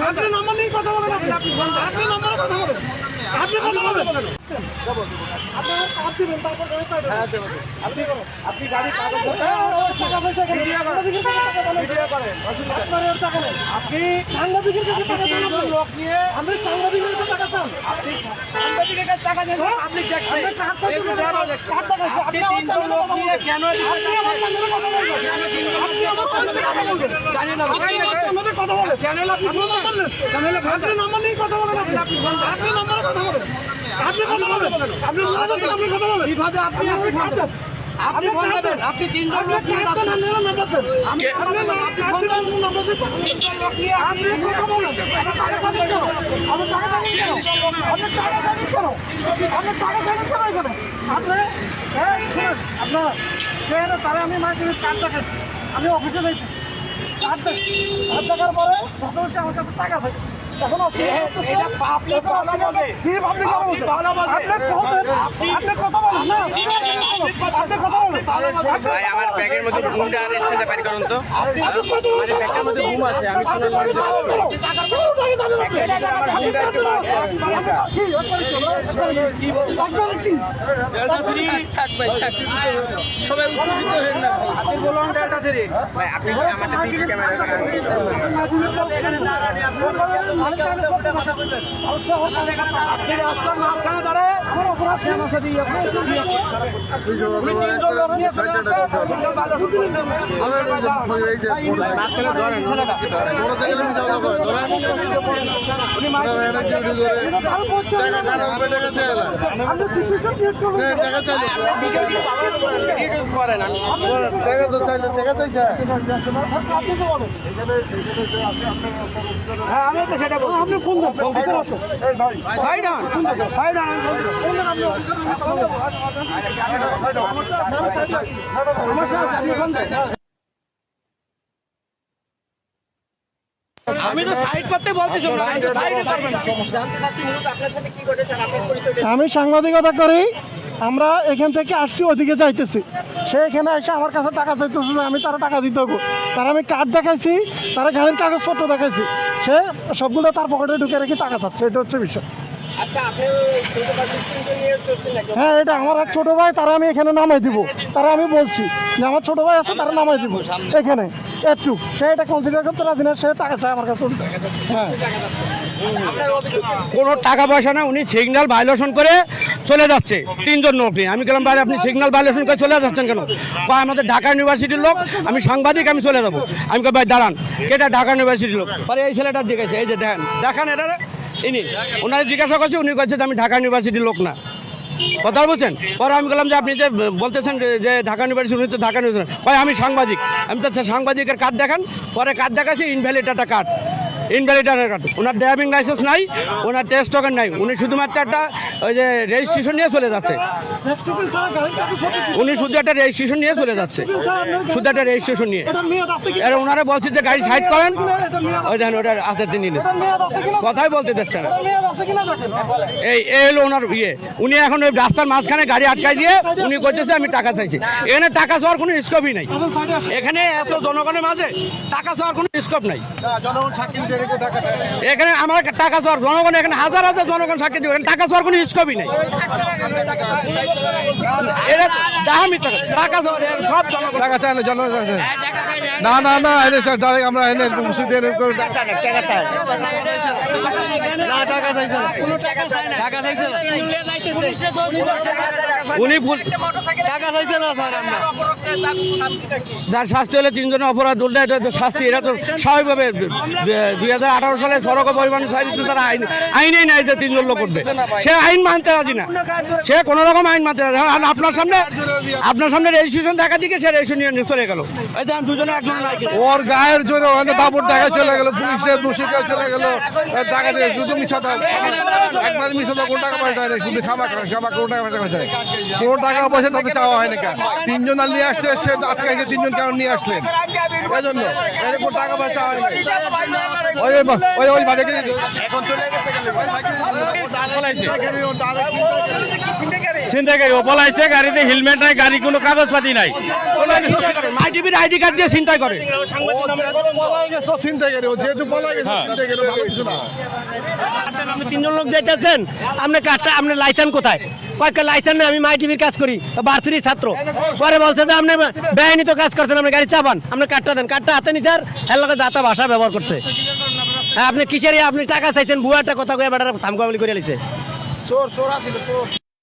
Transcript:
আপনি নাম্বার নিয়ে কথা বলেন, আপনি নাম্বারে কথা বলেন, আপনি কথা বলেন, আপনি গাড়ি কাগজ আপনি সাংবাদিকের কাছে টাকা চান, লোক নিয়ে আপনি সাংবাদিকের কাছে টাকা চান, আপনি সাংবাদিকের কাছে টাকা চান, আপনি লোক নিয়ে কেন কথা বলেন, চ্যানেল আপনি নাম্বার নিয়ে কথা বলেন, আপনি নাম্বারে কথা বলেন, আপনি কথা বলেন, আপনি কথা বলেন, বিভাগে আপনি আপনি ফোন দেবেন, আপনি তিনজন লোক নিয়ে যাচ্ছেন, নাম্বার দেন, আপনি নাম্বার দেন, আপনি কথা বলেন, টাকা চান কেন? আপনি টাকা চান কেন? আপনি টাকা চান কেন? আপনি টাকা চান কেন এখানে? আপনি আপনার সেখানে তারা আমি মাঝে কার্ড দেখাচ্ছি, আমি অফিসে যাইছি, কার্ড দেখার পরে আমার কাছে টাকা থাকে। এখন আপনি কথা বলেন না, আপনি কথা বলেন, ভাই আমার ব্যাগের মধ্যে ঘুমটা আরেস্টে পারি করুন তো, আমাদের ব্যাগের মধ্যে ঘুম আছে, আমি শুনে সবাই উত্তেজিত হয়ে না, আপনি বলুন ডেল্টা 3 ভাই, আপনি আমাদের পিসি ক্যামেরা মাঝখানে দাঁড়ায় আমার অপরাধ হ্যাঁ আমি তো সেটা বলছি, আপনি ফোন দেন, আমি তো সাইড করতে বলতেছি, আমি সাংবাদিকতা করি, আমরা এখান থেকে আসছি ওদিকে যাইতেছি, সে এখানে এসে আমার কাছে টাকা চাইতেছে, আমি তারা টাকা দিতে হবো, তার আমি কার্ড দেখাইছি, তারা গাড়ির কাগজপত্র দেখাইছি, সে সবগুলো তার পকেটে ঢুকে রেখে টাকা চাচ্ছে, এটা হচ্ছে বিষয়। হ্যাঁ এটা আমার এক ছোট ভাই, তারা আমি এখানে নামাই দিব, তারা আমি বলছি যে আমার ছোট ভাই আছে, তারা নামাই দিব এখানে একটু, সে এটা কনসিডার করতে রাজি না, সে টাকা চায় আমার কাছে। হ্যাঁ কোনো টাকা পয়সা না, উনি সিগন্যাল ভায়োলেশন করে চলে যাচ্ছে, তিনজন লোক নিয়ে। আমি গেলাম ভাই আপনি সিগন্যাল ভায়োলেশন করে চলে যাচ্ছেন কেন? বা আমাদের ঢাকা ইউনিভার্সিটির লোক, আমি সাংবাদিক, আমি চলে যাবো। আমি কে ভাই দাঁড়ান, কেটা ঢাকা ইউনিভার্সিটির লোক? পরে এই ছেলেটার জিজ্ঞাসা, এই যে দেখেন এটা ইনি, ওনারা জিজ্ঞাসা করছে, উনি বলছে যে আমি ঢাকা ইউনিভার্সিটির লোক না, কথা বলছেন। পরে আমি বললাম যে আপনি যে বলতেছেন যে ঢাকা ইউনিভার্সিটি, উনি তো ঢাকা ইউনিভার্সিটি, হয় আমি সাংবাদিক। আমি তো সাংবাদিকের কার্ড দেখান, পরে কার্ড দেখাচ্ছি ইনভ্যালিড একটা কার্ড, ইনভ্যালিডারের কার্ড, ওনার ড্রাইভিং লাইসেন্স নাই, ওনার টেস্ট টোকেন নাই, উনি শুধুমাত্র একটা ওই যে রেজিস্ট্রেশন নিয়ে চলে যাচ্ছে, উনি শুধু একটা রেজিস্ট্রেশন নিয়ে চলে যাচ্ছে, শুধু একটা রেজিস্ট্রেশন নিয়ে। এর ওনারা বলছে যে গাড়ি সাইড করেন, ওই দেখেন ওটার হাতের দিন নিলে কথাই বলতে দিচ্ছে না। এই হলো ওনার ইয়ে, উনি এখন ওই রাস্তার মাঝখানে গাড়ি আটকাই দিয়ে উনি করতেছে আমি টাকা চাইছি। এখানে টাকা চাওয়ার কোনো স্কোপই নাই, এখানে এত জনগণের মাঝে টাকা চাওয়ার কোনো স্কোপ নাই। এখানে আমার টাকা চাওয়ার জনগণ, এখানে হাজার হাজার জনগণ সাক্ষী দেবে, টাকা চাওয়ার কোনো স্কোপই নেই। এটা দামি টাকা চাওয়ার সব টাকা চায় না জনগণ, না না না আমরা এনে উনি টাকা চাইছে না স্যার, আমরা যার শাস্তি হলে তিনজনের অপরাধ উল্টা, এটা তো শাস্তি, এটা তো স্বাভাবিকভাবে 2018 সালে সড়ক পরিবহন সাহিত্যে তারা আইনেই নাই যে তিনজন লোক করবে, সে আইন মানতে রাজি না, সে কোনো রকম আইন মানতে রাজি। আপনার সামনে রেজিস্ট্রেশন দেখা দিকে সে রেজিস্ট্রেশন নিয়ে চলে গেল, দুজনে একজন ওর গায়ের জন্য দাবর দেখা চলে গেল, পুলিশের দোষী চলে গেল, টাকা দিয়ে শুধু মিশাতে একবার মিশাতে কোন টাকা পয়সা নেই, শুধু খামা কোন টাকা পয়সা কোনো টাকা পয়সা তাদের চাওয়া হয় না। কেন তিনজন আর নিয়ে আসছে, সে আটকাইছে, তিনজন কেন নিয়ে আসলেন, এই জন্য এরকম টাকা পয়সা হয় না। ওই বাজারে এখন চলে গেছে ছিনতাইকারী ও পলাইছে, গাড়িতে হেলমেট নাই, গাড়ি কোনো কাগজপাতি নাই, মাই টিভির আইডি কার্ড দিয়ে ছিনতাই করে। পলাই গেছে ছিনতাইকারী, ও যেহেতু পলাই গেছে ছিনতাইকারী ভালো কিছু না। আপনি তিনজন লোক যাইতেছেন, আপনার কার্ডটা, আপনার লাইসেন্স কোথায়? কয়েকটা লাইসেন্স নেই, আমি মাই টিভির কাজ করি, ভার্সিটির ছাত্র। পরে বলছে যে আপনি বেআইনি তো কাজ করছেন, আপনি গাড়ি চাপান, আপনার কার্ডটা দেন। কার্ডটা হাতে নিছে আর এর লগে যাতা ভাষা ব্যবহার করছে। হ্যাঁ, আপনি কিসের আপনি টাকা চাইছেন, বুয়াটা কথা কয়ে বেটারা থামকামলি করে লিছে। চোর আসিল চোর।